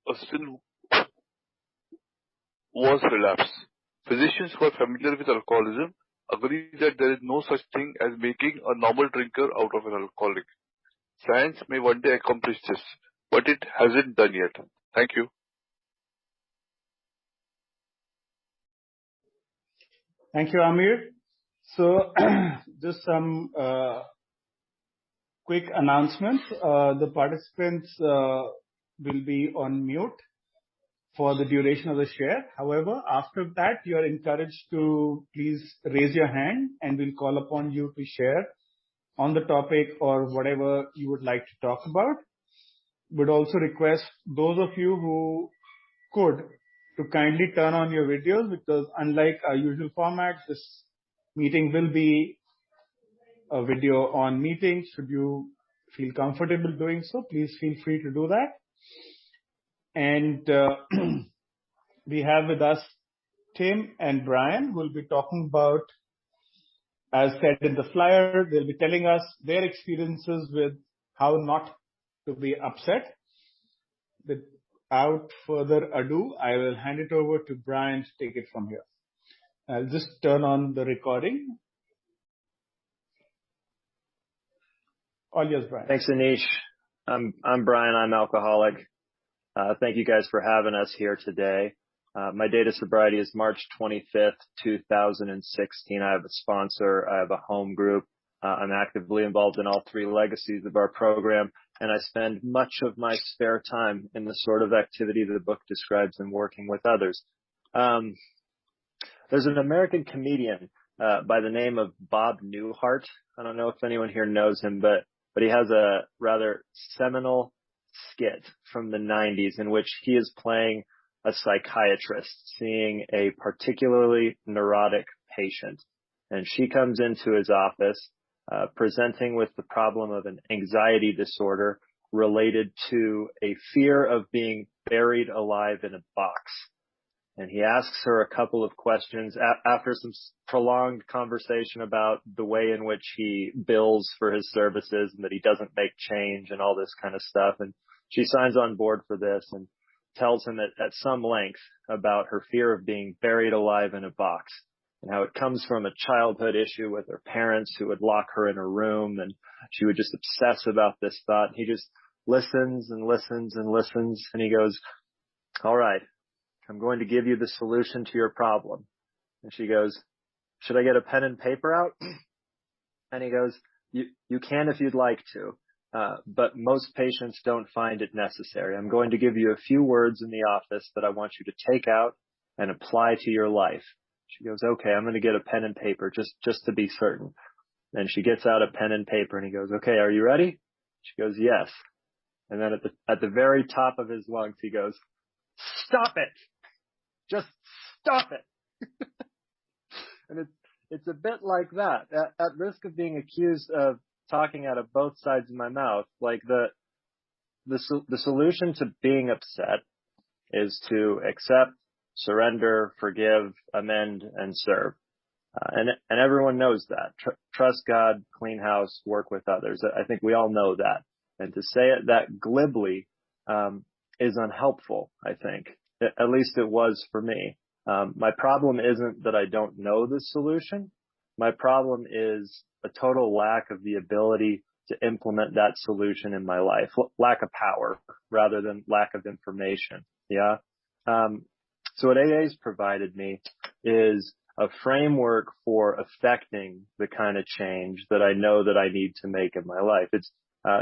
a sin was relapse. Physicians who are familiar with alcoholism agree that there is no such thing as making a normal drinker out of an alcoholic. Science may one day accomplish this, but it hasn't done yet. Thank you. Thank you, Amir. So, just some quick announcements. The participants will be on mute for the duration of the share. However, after that, you are encouraged to please raise your hand and we'll call upon you to share on the topic or whatever you would like to talk about. Would also request those of you who could to kindly turn on your videos, because unlike our usual format, this meeting will be a video on meeting. Should you feel comfortable doing so, please feel free to do that. And we have with us Tim and Brian, who will be talking about, as said in the flyer, they'll be telling us their experiences with how not to be upset. Without further ado, I will hand it over to Brian to take it from here. I'll just turn on the recording. All yours, Brian. Thanks, Anish. I'm Brian. I'm alcoholic. Thank you guys for having us here today. My date of sobriety is March 25th, 2016. I have a sponsor. I have a home group. I'm actively involved in all three legacies of our program, and I spend much of my spare time in the sort of activity the book describes in working with others. There's an American comedian by the name of Bob Newhart. I don't know if anyone here knows him, but he has a rather seminal skit from the 90s in which he is playing a psychiatrist seeing a particularly neurotic patient. And she comes into his office presenting with the problem of an anxiety disorder related to a fear of being buried alive in a box. And he asks her a couple of questions after some prolonged conversation about the way in which he bills for his services and that he doesn't make change and all this kind of stuff. And she signs on board for this and tells him at some length about her fear of being buried alive in a box and how it comes from a childhood issue with her parents who would lock her in a room, and she would just obsess about this thought. And he just listens and listens and listens, and he goes, "All right, I'm going to give you the solution to your problem." And she goes, "Should I get a pen and paper out?" And he goes, you can if you'd like to, but most patients don't find it necessary. I'm going to give you a few words in the office that I want you to take out and apply to your life." She goes, "Okay, I'm going to get a pen and paper just to be certain." And she gets out a pen and paper and he goes, "Okay, are you ready?" She goes, "Yes." And then at the very top of his lungs, he goes, "Stop it! Just stop it!" And it's a bit like that. At risk of being accused of talking out of both sides of my mouth, like the solution to being upset is to accept, surrender, forgive, amend, and serve. And everyone knows that. Trust God, clean house, work with others. I think we all know that. And to say it that glibly is unhelpful, I think. At least it was for me. My problem isn't that I don't know the solution. My problem is a total lack of the ability to implement that solution in my life. Lack of power rather than lack of information. Yeah. So what AA's provided me is a framework for affecting the kind of change that I know that I need to make in my life.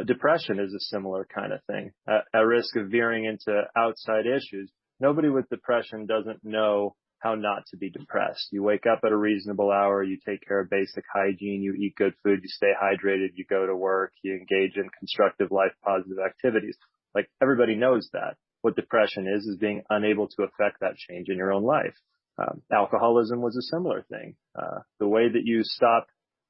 Depression is a similar kind of thing. At risk of veering into outside issues, nobody with depression doesn't know how not to be depressed. You wake up at a reasonable hour, you take care of basic hygiene, you eat good food, you stay hydrated, you go to work, you engage in constructive life positive activities. Like, everybody knows that. What depression is being unable to affect that change in your own life. Alcoholism was a similar thing. The way that you stop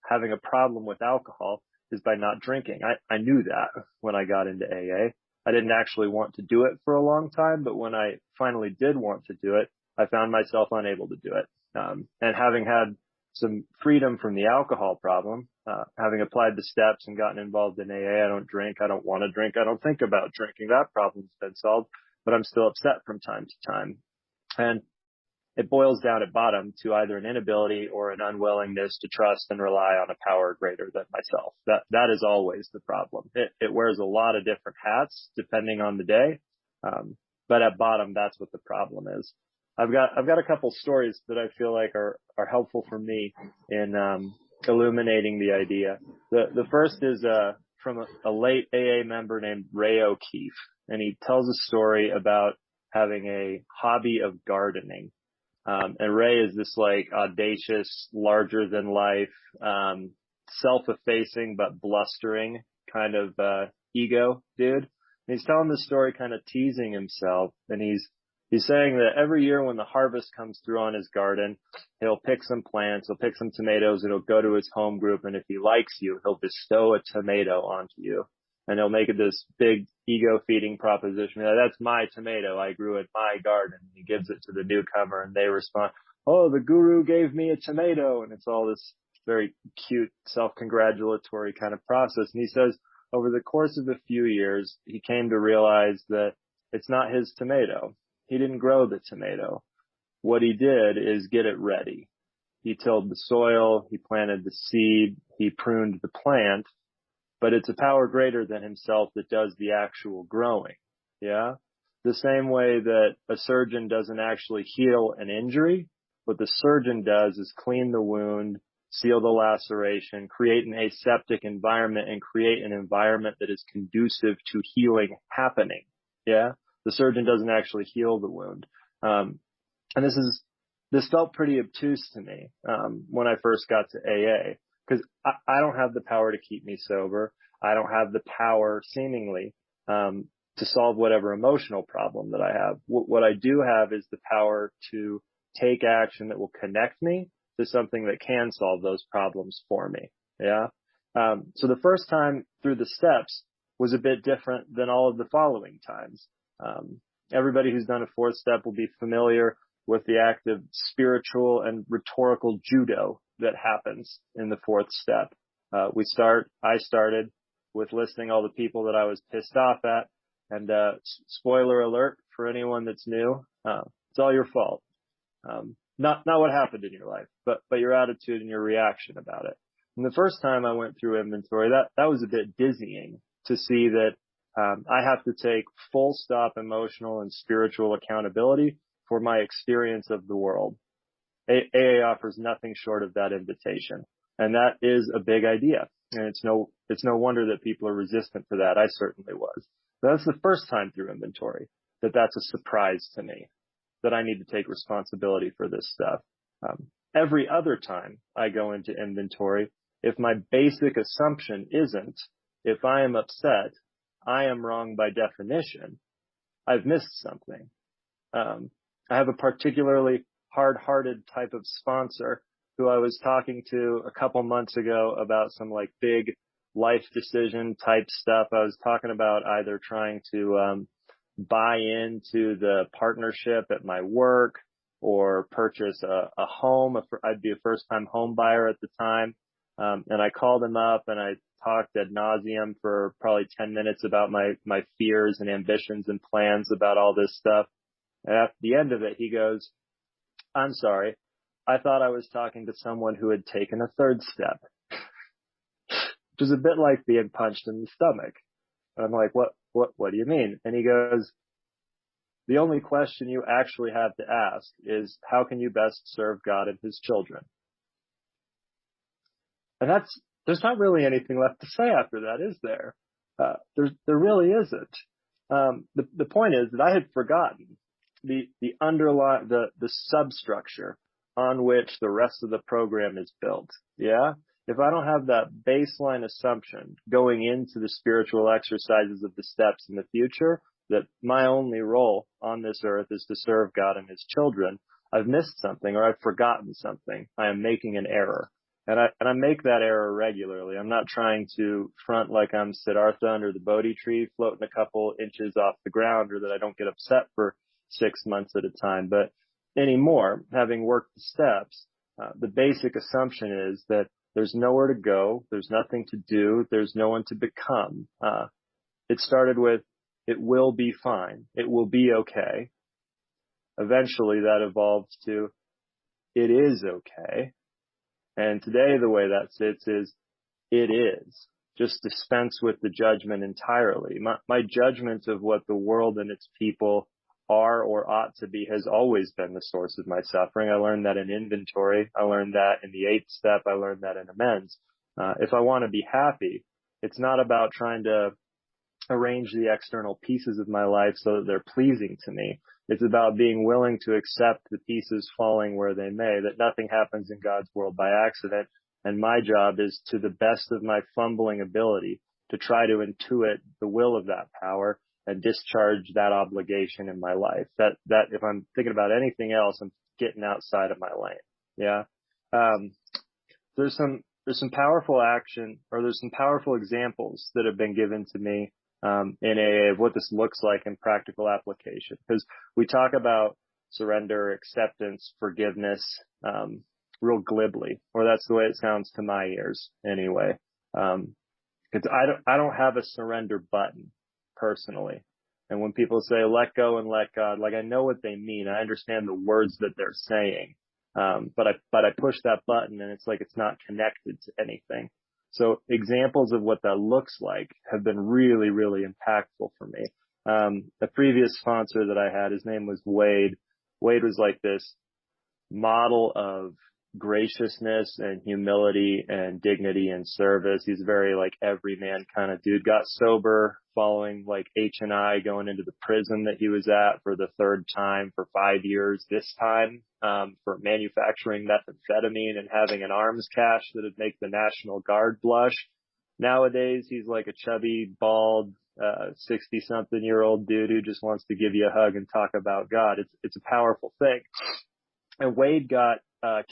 having a problem with alcohol is by not drinking. I knew that when I got into AA. I didn't actually want to do it for a long time, but when I finally did want to do it, I found myself unable to do it. And having had some freedom from the alcohol problem, having applied the steps and gotten involved in AA, I don't drink, I don't want to drink, I don't think about drinking. That problem's been solved. but I'm still upset from time to time. And it boils down at bottom to either an inability or an unwillingness to trust and rely on a power greater than myself. That is always the problem. It wears a lot of different hats depending on the day. But at bottom, that's what the problem is. I've got a couple stories that I feel like are helpful for me in illuminating the idea. The first is from a late AA member named Ray O'Keefe, and he tells a story about having a hobby of gardening. And Ray is this like audacious, larger than life, self-effacing but blustering kind of ego dude. And he's telling this story kind of teasing himself, and he's saying that every year when the harvest comes through on his garden, he'll pick some plants, he'll pick some tomatoes, and he'll go to his home group, and if he likes you, he'll bestow a tomato onto you. And he'll make it this big ego-feeding proposition. That's my tomato. I grew it in my garden. He gives it to the newcomer, and they respond, oh, the guru gave me a tomato. And it's all this very cute, self-congratulatory kind of process. And he says, over the course of a few years, he came to realize that it's not his tomato. He didn't grow the tomato. What he did is get it ready. He tilled the soil, he planted the seed, he pruned the plant, but it's a power greater than himself that does the actual growing. Yeah. The same way that a surgeon doesn't actually heal an injury, what the surgeon does is clean the wound, seal the laceration, create an aseptic environment, and create an environment that is conducive to healing happening. Yeah. The surgeon doesn't actually heal the wound. And this felt pretty obtuse to me, when I first got to AA, because I don't have the power to keep me sober. I don't have the power, seemingly, to solve whatever emotional problem that I have. What I do have is the power to take action that will connect me to something that can solve those problems for me. Yeah. So the first time through the steps was a bit different than all of the following times. Everybody who's done a fourth step will be familiar with the act of spiritual and rhetorical judo that happens in the fourth step. I started with listing all the people that I was pissed off at. And spoiler alert for anyone that's new, it's all your fault. Not what happened in your life, but your attitude and your reaction about it. And the first time I went through inventory, that was a bit dizzying to see that I have to take full stop emotional and spiritual accountability for my experience of the world. AA offers nothing short of that invitation. And that is a big idea. And it's no wonder that people are resistant to that. I certainly was. But that's the first time through inventory that's a surprise to me, that I need to take responsibility for this stuff. Every other time I go into inventory, if my basic assumption isn't, if I am upset, I am wrong by definition, I've missed something. I have a particularly hard-hearted type of sponsor who I was talking to a couple months ago about some like big life decision type stuff. I was talking about either trying to buy into the partnership at my work or purchase a home. I'd be a first-time home buyer at the time. And I called him up and I talked ad nauseum for probably 10 minutes about my fears and ambitions and plans about all this stuff. And at the end of it, he goes, I'm sorry. I thought I was talking to someone who had taken a third step, which is a bit like being punched in the stomach. And I'm like, what do you mean? And he goes, the only question you actually have to ask is, how can you best serve God and his children? And there's not really anything left to say after that, is there? There really isn't. The point is that I had forgotten the substructure on which the rest of the program is built. Yeah. If I don't have that baseline assumption going into the spiritual exercises of the steps in the future, that my only role on this earth is to serve God and his children, I've missed something or I've forgotten something. I am making an error. And I make that error regularly. I'm not trying to front like I'm Siddhartha under the Bodhi tree, floating a couple inches off the ground, or that I don't get upset for 6 months at a time. But anymore, having worked the steps, the basic assumption is that there's nowhere to go. There's nothing to do. There's no one to become. It started with It will be fine. It will be okay. Eventually that evolves to, it is okay. And today the way that sits is, it is. Just dispense with the judgment entirely. My judgment of what the world and its people are or ought to be has always been the source of my suffering. I learned that in inventory. I learned that in the 8th step. I learned that in amends. If I want to be happy, it's not about trying to arrange the external pieces of my life so that they're pleasing to me. It's about being willing to accept the pieces falling where they may, that nothing happens in God's world by accident. And my job is, to the best of my fumbling ability, to try to intuit the will of that power and discharge that obligation in my life. That if I'm thinking about anything else, I'm getting outside of my lane. Yeah. There's some powerful action, or there's some powerful examples that have been given to me in AA of what this looks like in practical application. Because we talk about surrender, acceptance, forgiveness, real glibly, or that's the way it sounds to my ears anyway. Because I don't have a surrender button personally. And when people say let go and let God, like, I know what they mean. I understand the words that they're saying. But I push that button and it's like it's not connected to anything. So examples of what that looks like have been really, really impactful for me. The previous sponsor that I had, his name was Wade. Wade was like this model of graciousness and humility and dignity and service. He's very like everyman kind of dude. Got sober following like H&I, going into the prison that he was at for the 3rd time for 5 years this time, for manufacturing methamphetamine and having an arms cache that would make the National Guard blush. Nowadays, he's like a chubby, bald, 60-something-year-old dude who just wants to give you a hug and talk about God. It's a powerful thing. And Wade got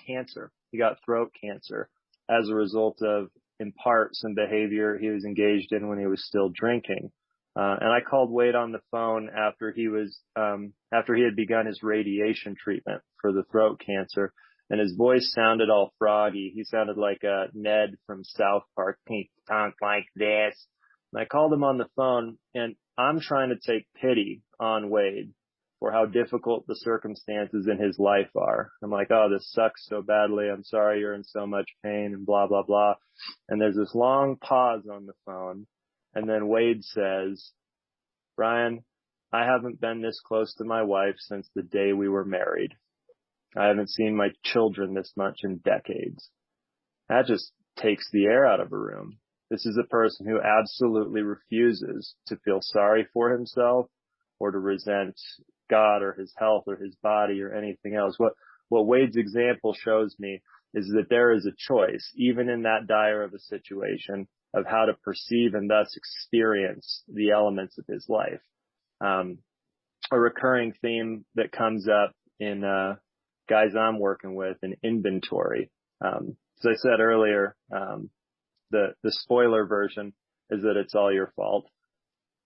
cancer. He got throat cancer as a result of, in part, some behavior he was engaged in when he was still drinking. And I called Wade on the phone after he had begun his radiation treatment for the throat cancer, and his voice sounded all froggy. He sounded like Ned from South Park. He talked like this. And I called him on the phone, and I'm trying to take pity on Wade for how difficult the circumstances in his life are. I'm like, oh, this sucks so badly. I'm sorry you're in so much pain and blah, blah, blah. And there's this long pause on the phone. And then Wade says, Brian, I haven't been this close to my wife since the day we were married. I haven't seen my children this much in decades. That just takes the air out of a room. This is a person who absolutely refuses to feel sorry for himself or to resent God or his health or his body or anything else. What Wade's example shows me is that there is a choice, even in that dire of a situation, of how to perceive and thus experience the elements of his life. A recurring theme that comes up in guys I'm working with in inventory. As I said earlier, the spoiler version is that it's all your fault.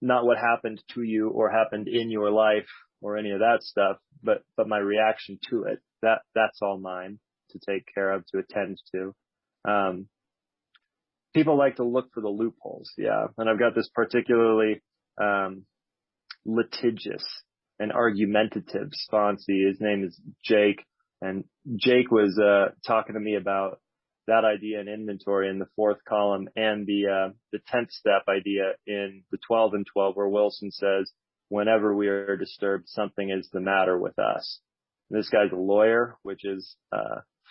Not what happened to you or happened in your life or any of that stuff, but my reaction to it. That's all mine to take care of, to attend to. People like to look for the loopholes. Yeah. And I've got this particularly, litigious and argumentative sponsee. His name is Jake. And Jake was, talking to me about that idea in inventory in the 4th column and the 10th step idea in the 12 and 12, where Wilson says, whenever we are disturbed, something is the matter with us. And this guy's a lawyer, which is,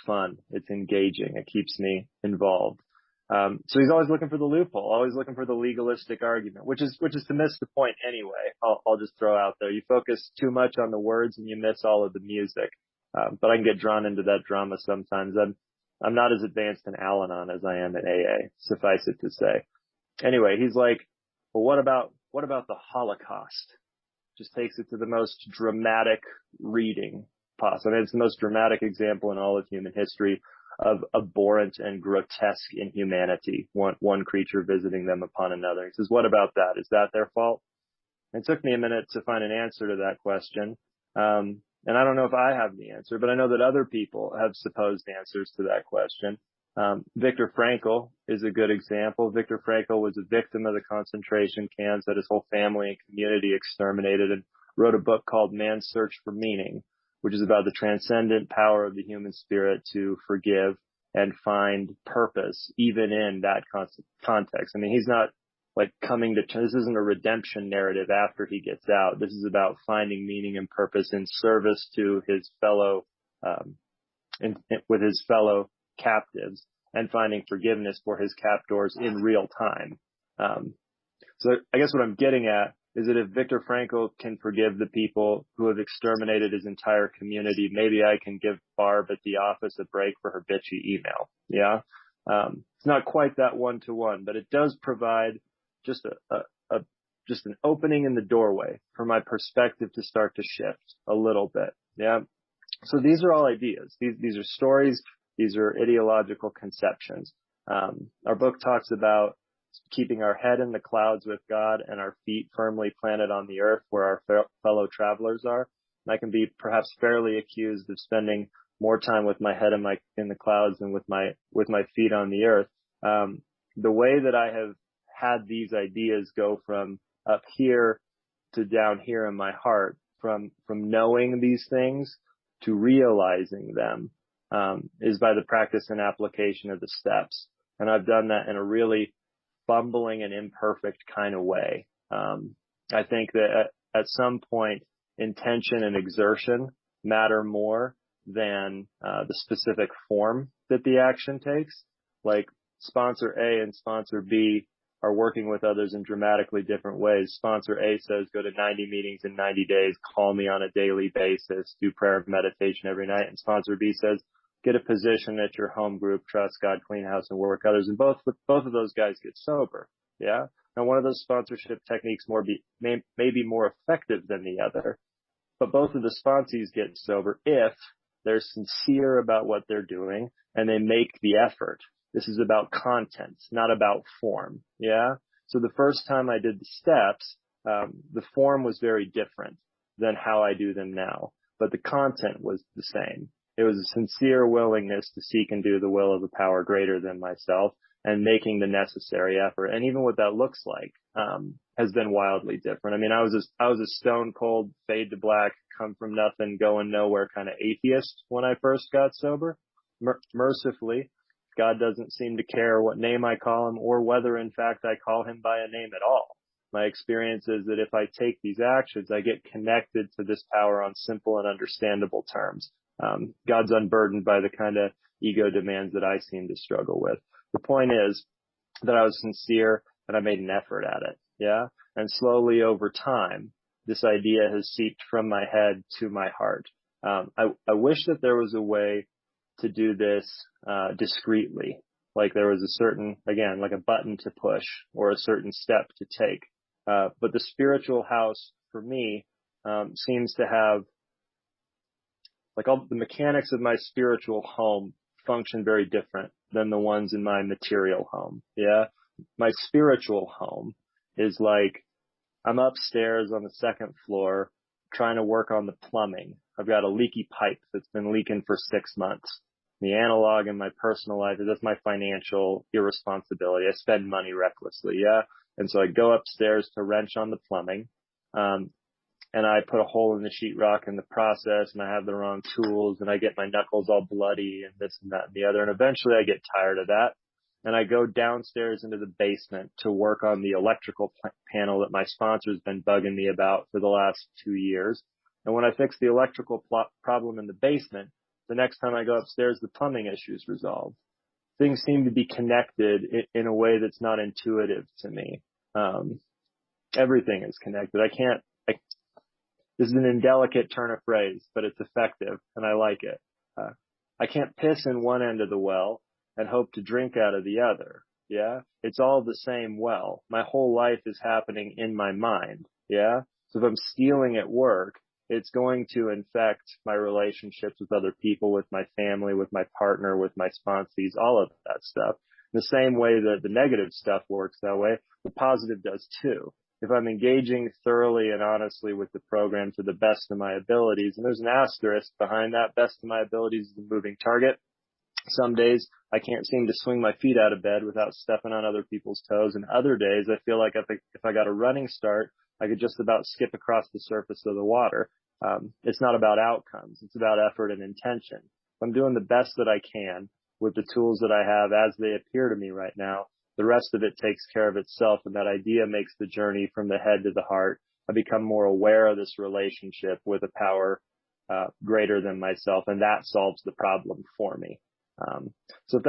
fun. It's engaging. It keeps me involved. So he's always looking for the loophole, always looking for the legalistic argument, which is to miss the point anyway. I'll just throw out there. You focus too much on the words and you miss all of the music. But I can get drawn into that drama sometimes. I'm not as advanced in Al-Anon as I am in AA, suffice it to say. Anyway, he's like, well, what about the Holocaust? Just takes it to the most dramatic reading possible. I mean, it's the most dramatic example in all of human history of abhorrent and grotesque inhumanity, one creature visiting them upon another. He says, what about that? Is that their fault? And it took me a minute to find an answer to that question. And I don't know if I have the answer, but I know that other people have supposed answers to that question. Viktor Frankl is a good example. Viktor Frankl was a victim of the concentration camps, had his whole family and community exterminated, and wrote a book called Man's Search for Meaning, which is about the transcendent power of the human spirit to forgive and find purpose, even in that context. I mean, he's not like this isn't a redemption narrative after he gets out. This is about finding meaning and purpose in service to his fellow, with his fellow captives, and finding forgiveness for his captors in real time. So I guess what I'm getting at is that if Viktor Frankl can forgive the people who have exterminated his entire community, maybe I can give Barb at the office a break for her bitchy email. Yeah. It's not quite that one-to-one, but it does provide just just an opening in the doorway for my perspective to start to shift a little bit. Yeah. So these are all ideas. These are stories. These are ideological conceptions. Our book talks about keeping our head in the clouds with God and our feet firmly planted on the earth where our fellow travelers are. And I can be perhaps fairly accused of spending more time with my head in the clouds than with my feet on the earth. The way that I have had these ideas go from up here to down here in my heart, from knowing these things to realizing them, is by the practice and application of the steps. And I've done that in a really bumbling and imperfect kind of way. I think that at some point, intention and exertion matter more than the specific form that the action takes. Like sponsor A and sponsor B are working with others in dramatically different ways. Sponsor A says, go to 90 meetings in 90 days, call me on a daily basis, do prayer and meditation every night. And sponsor B says, get a position at your home group, trust God, clean house, and work others. And both of those guys get sober. Yeah. Now, one of those sponsorship techniques may be more effective than the other, but both of the sponsees get sober if they're sincere about what they're doing and they make the effort. This is about content, not about form. Yeah. So the first time I did the steps, the form was very different than how I do them now, but the content was the same. It was a sincere willingness to seek and do the will of a power greater than myself and making the necessary effort. And even what that looks like, has been wildly different. I mean, I was a stone cold, fade to black, come from nothing, going nowhere kind of atheist when I first got sober. Mercifully, God doesn't seem to care what name I call him or whether, in fact, I call him by a name at all. My experience is that if I take these actions, I get connected to this power on simple and understandable terms. God's unburdened by the kind of ego demands that I seem to struggle with. The point is that I was sincere and I made an effort at it. Yeah. And slowly over time, this idea has seeped from my head to my heart. I wish that there was a way to do this discreetly, like there was a certain, again, like a button to push or a certain step to take. But the spiritual house for me seems to have, like, all the mechanics of my spiritual home function very different than the ones in my material home. Yeah. My spiritual home is like, I'm upstairs on the second floor trying to work on the plumbing. I've got a leaky pipe that's been leaking for 6 months. The analog in my personal life is that's my financial irresponsibility. I spend money recklessly. Yeah. And so I go upstairs to wrench on the plumbing. And I put a hole in the sheetrock in the process, and I have the wrong tools, and I get my knuckles all bloody and this and that and the other. And eventually I get tired of that. And I go downstairs into the basement to work on the electrical panel that my sponsor's been bugging me about for the last 2 years. And when I fix the electrical problem in the basement, the next time I go upstairs, the plumbing issue is resolved. Things seem to be connected in a way that's not intuitive to me. Everything is connected. This is an indelicate turn of phrase, but it's effective and I like it. I can't piss in one end of the well and hope to drink out of the other. Yeah. It's all the same well. My whole life is happening in my mind. Yeah. So if I'm stealing at work, it's going to infect my relationships with other people, with my family, with my partner, with my sponsees, all of that stuff. The same way that the negative stuff works that way, the positive does too. If I'm engaging thoroughly and honestly with the program to the best of my abilities, and there's an asterisk behind that, best of my abilities is a moving target. Some days I can't seem to swing my feet out of bed without stepping on other people's toes. And other days I feel like if I got a running start, I could just about skip across the surface of the water. It's not about outcomes. It's about effort and intention. I'm doing the best that I can with the tools that I have as they appear to me right now. The rest of it takes care of itself, and that idea makes the journey from the head to the heart. I become more aware of this relationship with a power greater than myself, and that solves the problem for me. So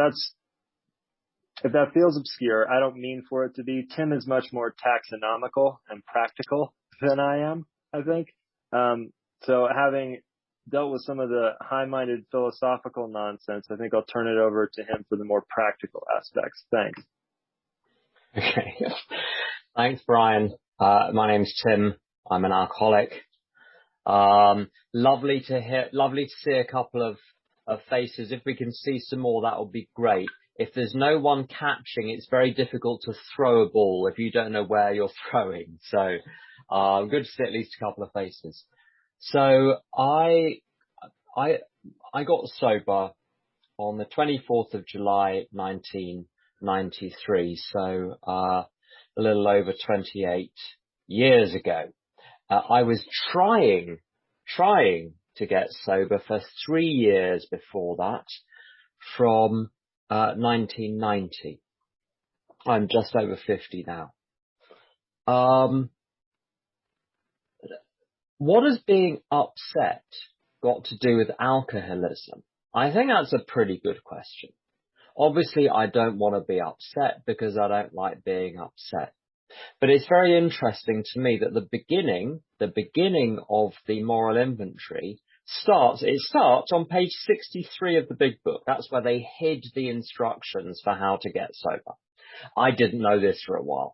if that feels obscure, I don't mean for it to be. Tim is much more taxonomical and practical than I am, I think. So having dealt with some of the high-minded philosophical nonsense, I think I'll turn it over to him for the more practical aspects. Thanks. Okay. Thanks, Brian. My name's Tim. I'm an alcoholic. Lovely to see a couple of faces. If we can see some more, that would be great. If there's no one catching, it's very difficult to throw a ball if you don't know where you're throwing. So, good to see at least a couple of faces. So I got sober on the 24th of July, 1993. So, a little over 28 years ago. I was trying to get sober for 3 years before that, from 1990. I'm just over 50 now. What has being upset got to do with alcoholism? I think that's a pretty good question. Obviously, I don't want to be upset because I don't like being upset. But it's very interesting to me that the beginning of the moral inventory starts on page 63 of the big book. That's where they hid the instructions for how to get sober. I didn't know this for a while.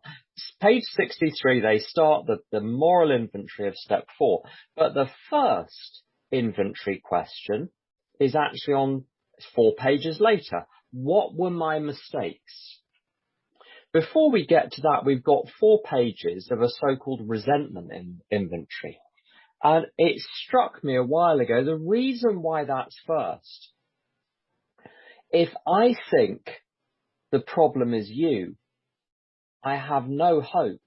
Page 63, they start the moral inventory of step 4. But the first inventory question is actually on 4 pages later. What were my mistakes? Before we get to that, we've got 4 pages of a so-called resentment inventory. And it struck me a while ago, the reason why that's first. If I think the problem is you, I have no hope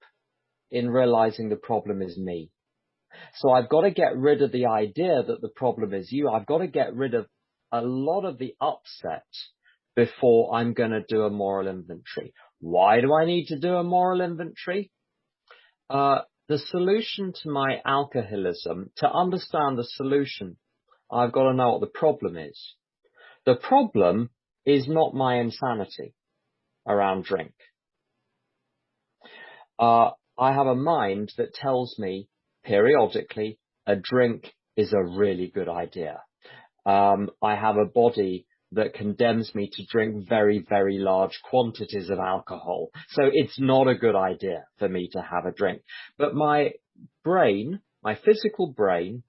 in realizing the problem is me. So I've got to get rid of the idea that the problem is you. I've got to get rid of a lot of the upset before I'm going to do a moral inventory. Why do I need to do a moral inventory? The solution to my alcoholism, to understand the solution, I've got to know what the problem is. The problem is not my insanity around drink. I have a mind that tells me periodically a drink is a really good idea. I have a body that condemns me to drink very, very large quantities of alcohol. So it's not a good idea for me to have a drink. But my brain, my physical brain,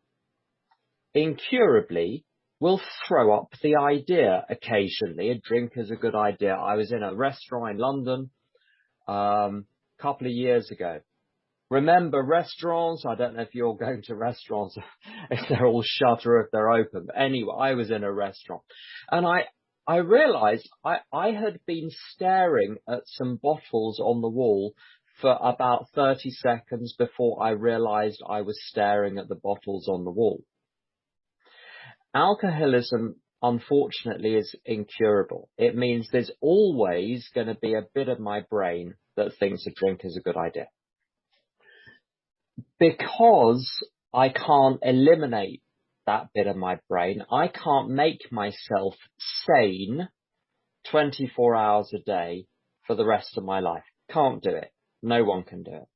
incurably will throw up the idea occasionally. A drink is a good idea. I was in a restaurant in London a couple of years ago. Remember restaurants? I don't know if you're going to restaurants, if they're all shut or if they're open. But anyway, I was in a restaurant and I realized I had been staring at some bottles on the wall for about 30 seconds before I realized I was staring at the bottles on the wall. Alcoholism, unfortunately, is incurable. It means there's always going to be a bit of my brain that thinks a drink is a good idea. Because I can't eliminate that bit of my brain, I can't make myself sane 24 hours a day for the rest of my life. Can't do it. No one can do it.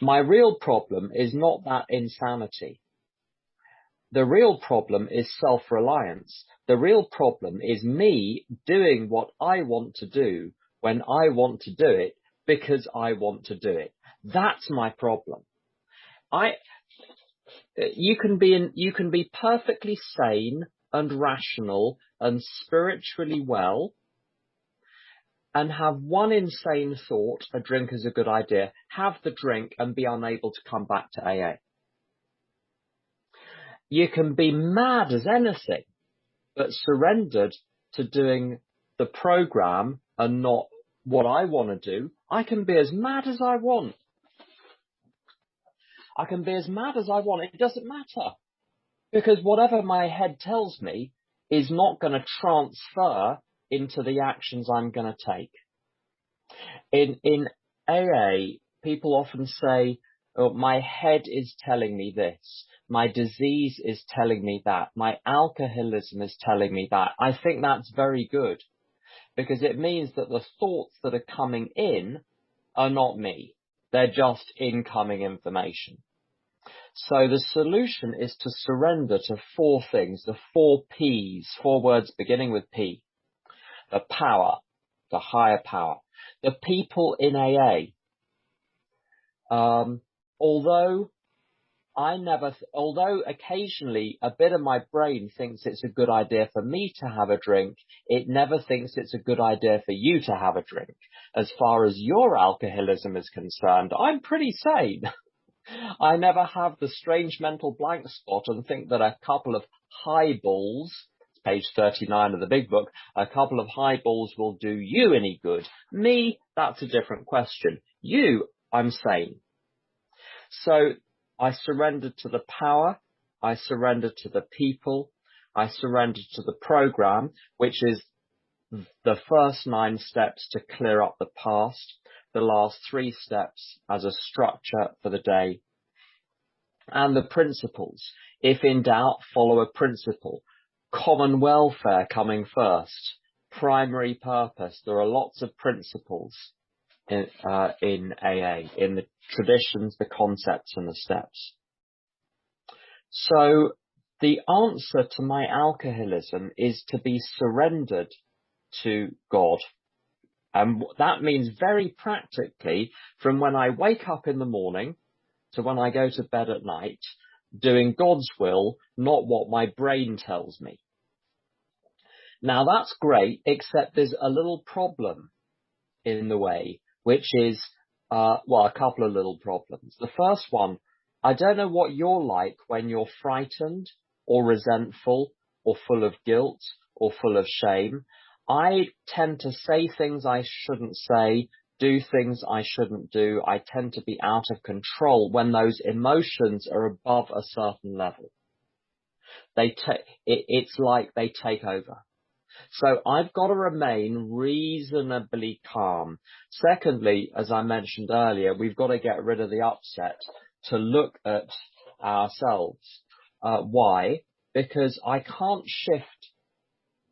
My real problem is not that insanity. The real problem is self-reliance. The real problem is me doing what I want to do when I want to do it because I want to do it. That's my problem. You can be perfectly sane and rational and spiritually well and have one insane thought, a drink is a good idea, have the drink and be unable to come back to AA. You can be mad as anything, but surrendered to doing the program and not what I want to do, I can be as mad as I want. I can be as mad as I want. It doesn't matter. Because whatever my head tells me is not going to transfer into the actions I'm going to take. In AA, people often say, oh, my head is telling me this. My disease is telling me that. My alcoholism is telling me that. I think that's very good because it means that the thoughts that are coming in are not me. They're just incoming information. So the solution is to surrender to 4 things, the 4 P's, 4 words beginning with P. The power, the higher power. The people in AA, although occasionally a bit of my brain thinks it's a good idea for me to have a drink, it never thinks it's a good idea for you to have a drink. As far as your alcoholism is concerned, I'm pretty sane. I never have the strange mental blank spot and think that a couple of highballs, page 39 of the big book, a couple of highballs will do you any good. Me, that's a different question. You, I'm sane. So I surrendered to the power, I surrendered to the people, I surrendered to the program, which is the first 9 steps to clear up the past, the last 3 steps as a structure for the day, and the principles. If in doubt, follow a principle. Common welfare coming first, primary purpose. There are lots of principles in AA, in the traditions, the concepts, and the steps. So the answer to my alcoholism is to be surrendered to God. And that means very practically, from when I wake up in the morning to when I go to bed at night, doing God's will, not what my brain tells me. Now that's great, except there's a little problem in the way, which is, a couple of little problems. The first one, I don't know what you're like when you're frightened or resentful or full of guilt or full of shame. I tend to say things I shouldn't say, do things I shouldn't do. I tend to be out of control when those emotions are above a certain level. It's like they take over. So I've got to remain reasonably calm. Secondly, as I mentioned earlier, we've got to get rid of the upset to look at ourselves. Why? Because I can't shift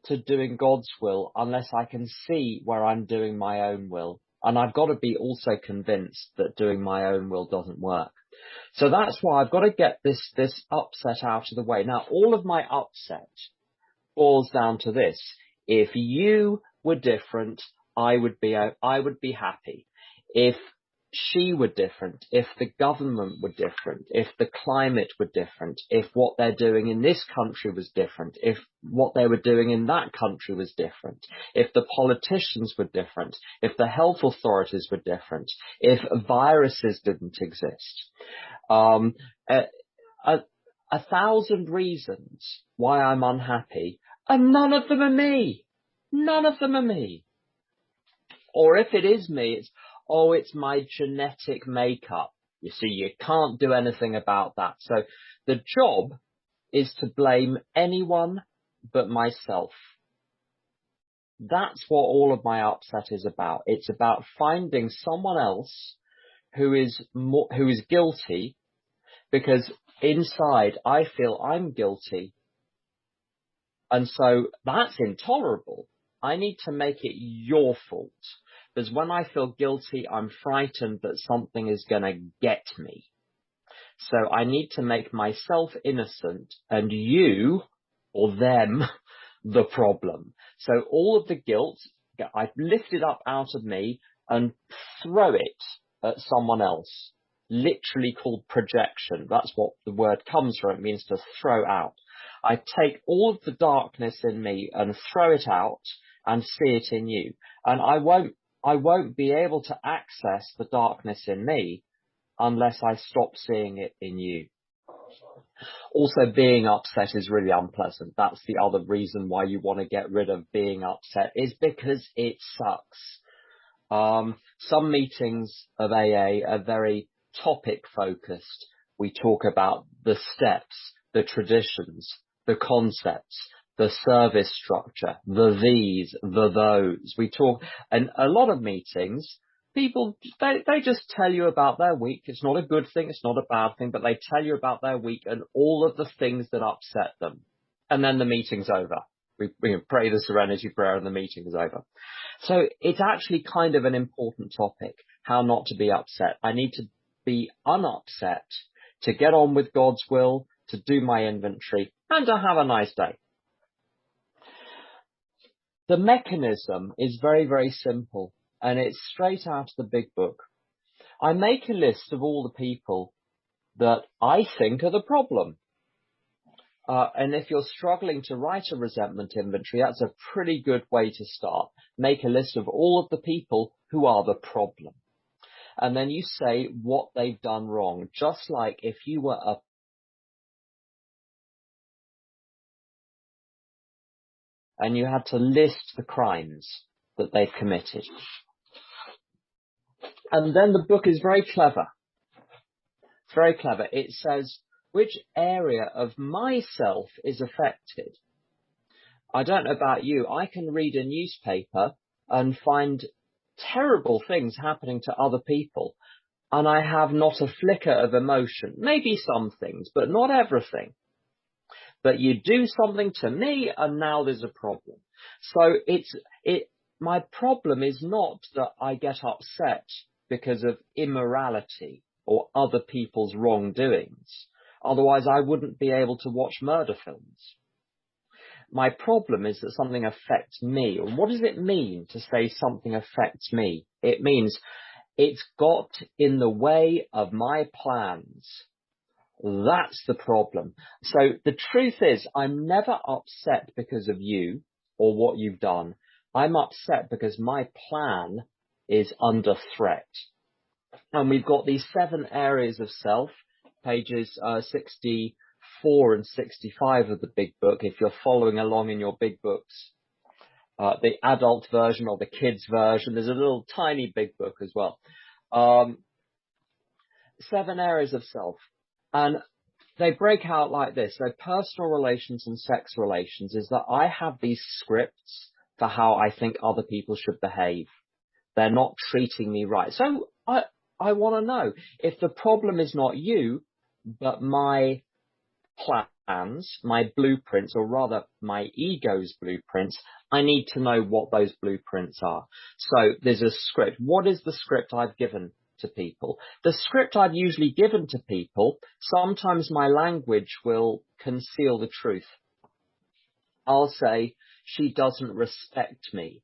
to doing God's will unless I can see where I'm doing my own will. And I've got to be also convinced that doing my own will doesn't work. So that's why I've got to get this upset out of the way. Now, all of my upset boils down to this. If you were different, I would be happy. If she were different, if the government were different, if the climate were different, if what they're doing in this country was different, if what they were doing in that country was different, if the politicians were different, if the health authorities were different, if viruses didn't exist, 1,000 reasons why I'm unhappy, and none of them are me. None of them are me. Or if it is me, it's my genetic makeup. You see, you can't do anything about that. So the job is to blame anyone but myself. That's what all of my upset is about. It's about finding someone else who is guilty, because inside I feel I'm guilty. And so that's intolerable. I need to make it your fault. Because when I feel guilty, I'm frightened that something is going to get me. So I need to make myself innocent and you or them the problem. So all of the guilt, I lift it up out of me and throw it at someone else. Literally called projection. That's what the word comes from. It means to throw out. I take all of the darkness in me and throw it out and see it in you. And I won't be able to access the darkness in me unless I stop seeing it in you. Also, being upset is really unpleasant. That's the other reason why you want to get rid of being upset, is because it sucks. Some meetings of AA are very topic focused. We talk about the steps, the traditions, the concepts, the service structure, the these, the those. We talk, and a lot of meetings, people, they just tell you about their week. It's not a good thing, it's not a bad thing, but they tell you about their week and all of the things that upset them. And then the meeting's over. We pray the Serenity Prayer and the meeting is over. So it's actually kind of an important topic, how not to be upset. I need to be unupset to get on with God's will, to do my inventory, and to have a nice day. The mechanism is very, very simple, and it's straight out of the big book. I make a list of all the people that I think are the problem. And if you're struggling to write a resentment inventory, that's a pretty good way to start. Make a list of all of the people who are the problem. And then you say what they've done wrong, just like if you were a and you had to list the crimes that they've committed. And then the book is very clever. It's very clever. It says, which area of myself is affected? I don't know about you. I can read a newspaper and find terrible things happening to other people, and I have not a flicker of emotion. Maybe some things, but not everything. But you do something to me, and now there's a problem. So my problem is not that I get upset because of immorality or other people's wrongdoings. Otherwise, I wouldn't be able to watch murder films. My problem is that something affects me. And what does it mean to say something affects me? It means it's got in the way of my plans. That's the problem. So the truth is, I'm never upset because of you or what you've done. I'm upset because my plan is under threat. And we've got these 7 areas of self. Pages 64 and 65 of the big book, if you're following along in your big books. The adult version or the kids version, there's a little tiny big book as well. 7 areas of self. And they break out like this. So personal relations and sex relations is that I have these scripts for how I think other people should behave. They're not treating me right. So I want to know if the problem is not you, but my plans, my blueprints, or rather my ego's blueprints. I need to know what those blueprints are. So there's a script. What is the script I've given to people? The script I've usually given to people, sometimes my language will conceal the truth. I'll say, she doesn't respect me.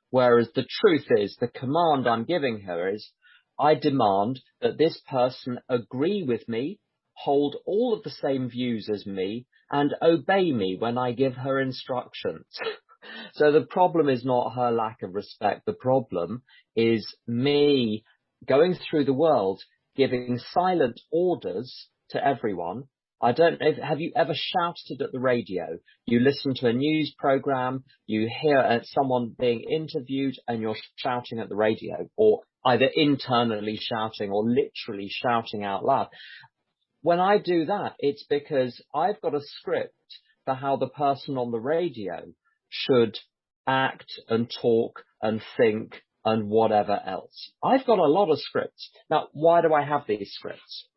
Whereas the truth is, the command I'm giving her is, I demand that this person agree with me, hold all of the same views as me, and obey me when I give her instructions. So the problem is not her lack of respect. The problem is me going through the world, giving silent orders to everyone. I don't know, have you ever shouted at the radio? You listen to a news program, you hear someone being interviewed, and you're shouting at the radio, or either internally shouting or literally shouting out loud. When I do that, it's because I've got a script for how the person on the radio should act and talk and think and whatever else. I've got a lot of scripts. Now, why do I have these scripts?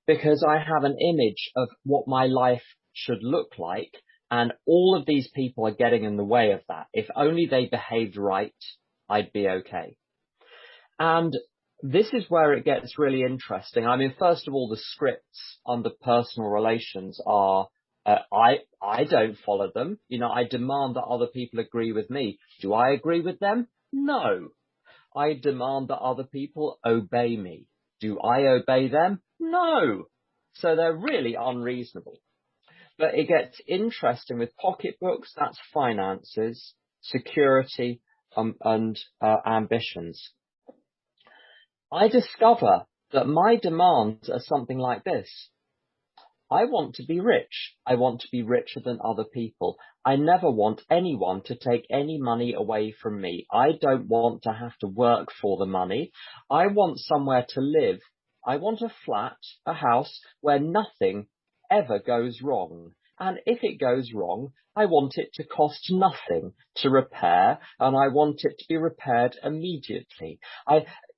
Because I have an image of what my life should look like, and all of these people are getting in the way of that. If only they behaved right, I'd be okay. And this is where it gets really interesting. I mean, first of all, the scripts under personal relations are, I don't follow them. You know, I demand that other people agree with me. Do I agree with them? No. I demand that other people obey me. Do I obey them? No. So they're really unreasonable. But it gets interesting with pocketbooks. That's finances, security, and ambitions. I discover that my demands are something like this. I want to be rich. I want to be richer than other people. I never want anyone to take any money away from me. I don't want to have to work for the money. I want somewhere to live. I want a flat, a house where nothing ever goes wrong. And if it goes wrong, I want it to cost nothing to repair, and I want it to be repaired immediately.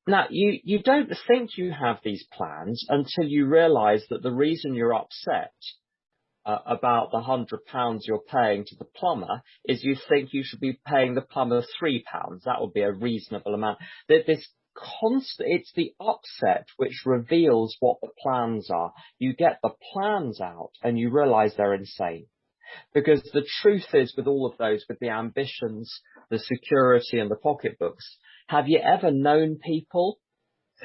Now, you don't think you have these plans until you realise that the reason you're upset about the £100 you're paying to the plumber is you think you should be paying the plumber £3. That would be a reasonable amount. It's the upset which reveals what the plans are. You get the plans out and you realise they're insane. Because the truth is, with all of those, with the ambitions, the security and the pocketbooks, have you ever known people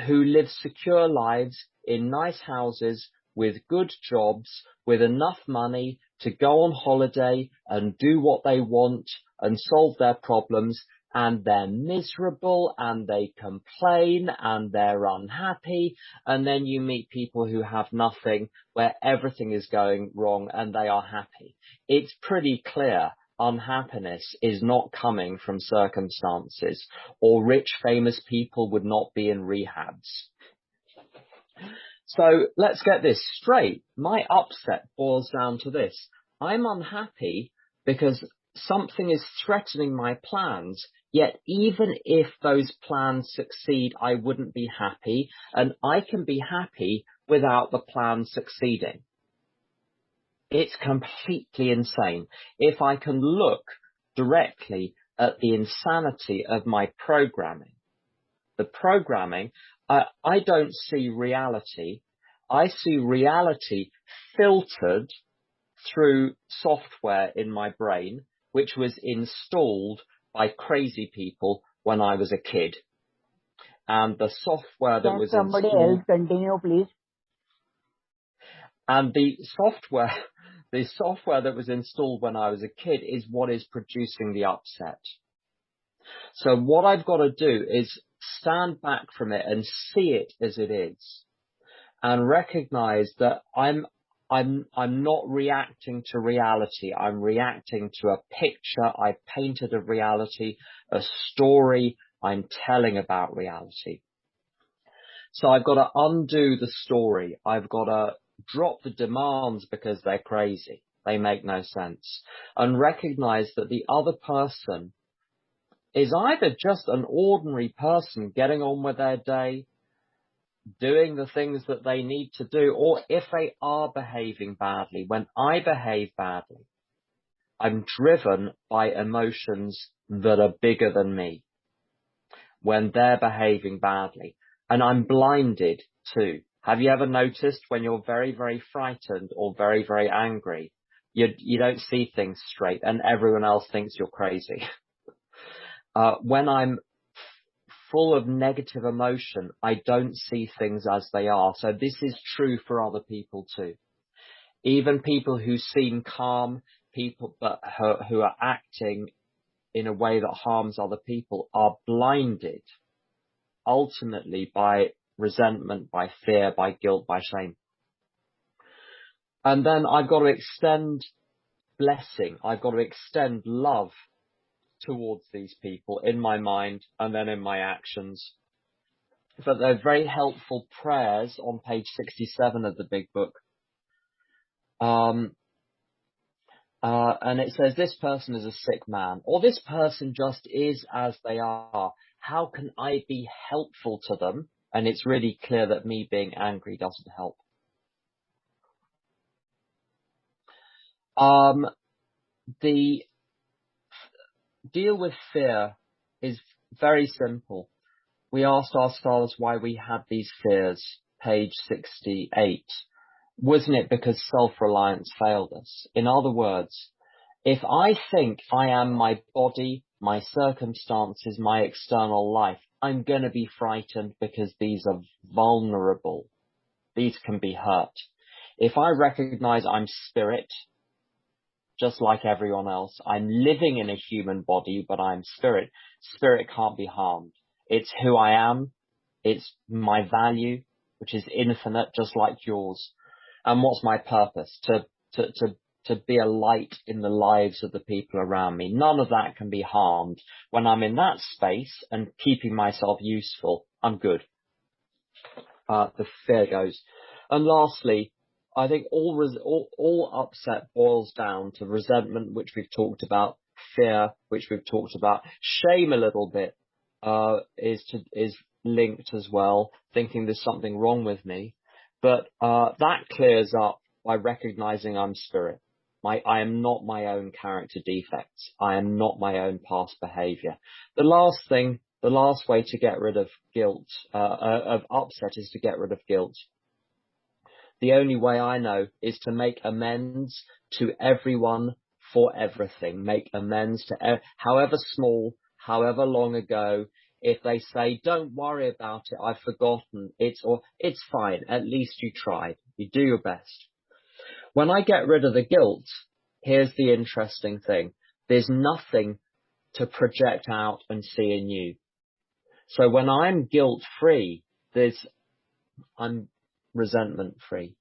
who live secure lives in nice houses with good jobs, with enough money to go on holiday and do what they want and solve their problems, and they're miserable and they complain and they're unhappy, and then you meet people who have nothing, where everything is going wrong and they are happy? It's pretty clear unhappiness is not coming from circumstances, or rich famous people would not be in rehabs. So let's get this straight. My upset boils down to this. I'm unhappy because something is threatening my plans, yet even if those plans succeed, I wouldn't be happy, and I can be happy without the plan succeeding. It's completely insane. If I can look directly at the insanity of my programming, I don't see reality. I see reality filtered through software in my brain, which was installed by crazy people when I was a kid. And the software that was somebody installed... else continue, please? And the software that was installed when I was a kid is what is producing the upset. So what I've got to do is stand back from it and see it as it is, and recognize that I'm not reacting to reality. I'm reacting to a picture I've painted of reality, a story I'm telling about reality. So I've got to undo the story. I've got to drop the demands because they're crazy. They make no sense. And recognize that the other person is either just an ordinary person getting on with their day, doing the things that they need to do, or if they are behaving badly. When I behave badly, I'm driven by emotions that are bigger than me. When they're behaving badly, and I'm blinded too. Have you ever noticed when you're very, very frightened or very, very angry, you don't see things straight and everyone else thinks you're crazy? When I'm full of negative emotion, I don't see things as they are. So this is true for other people too. Even people who seem calm, people but who are acting in a way that harms other people, are blinded ultimately by resentment, by fear, by guilt, by shame. And then I've got to extend blessing. I've got to extend love towards these people in my mind and then in my actions. But they're very helpful prayers on page 67 of the big book. And it says, this person is a sick man, or this person just is as they are. How can I be helpful to them? And it's really clear that me being angry doesn't help. The deal with fear is very simple. We asked ourselves why we had these fears, page 68. Wasn't it because self-reliance failed us? In other words, if I think I am my body, my circumstances, my external life, I'm going to be frightened because these are vulnerable. These can be hurt. If I recognize I'm spirit, just like everyone else, I'm living in a human body, but I'm spirit. Spirit can't be harmed. It's who I am. It's my value, which is infinite, just like yours. And what's my purpose? To be a light in the lives of the people around me. None of that can be harmed. When I'm in that space and keeping myself useful, I'm good. The fear goes. And lastly, I think all upset boils down to resentment, which we've talked about, fear, which we've talked about, shame a little bit, is linked as well, thinking there's something wrong with me. But that clears up by recognizing I'm spirit. I am not my own character defects. I am not my own past behavior. The last way to get rid of guilt, of upset, is to get rid of guilt. The only way I know is to make amends to everyone for everything. Make amends to however small, however long ago. If they say, don't worry about it, I've forgotten, it's fine. At least you tried. You do your best. When I get rid of the guilt, here's the interesting thing. There's nothing to project out and see in you. So when I'm guilt-free, I'm resentment-free.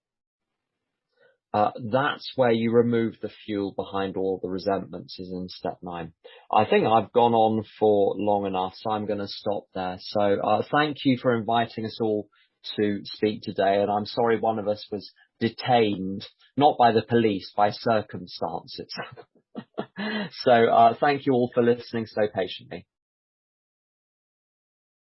That's where you remove the fuel behind all the resentments, is in step 9. I think I've gone on for long enough, so I'm going to stop there. So thank you for inviting us all to speak today, and I'm sorry one of us was detained, not by the police, by circumstances. So thank you all for listening so patiently.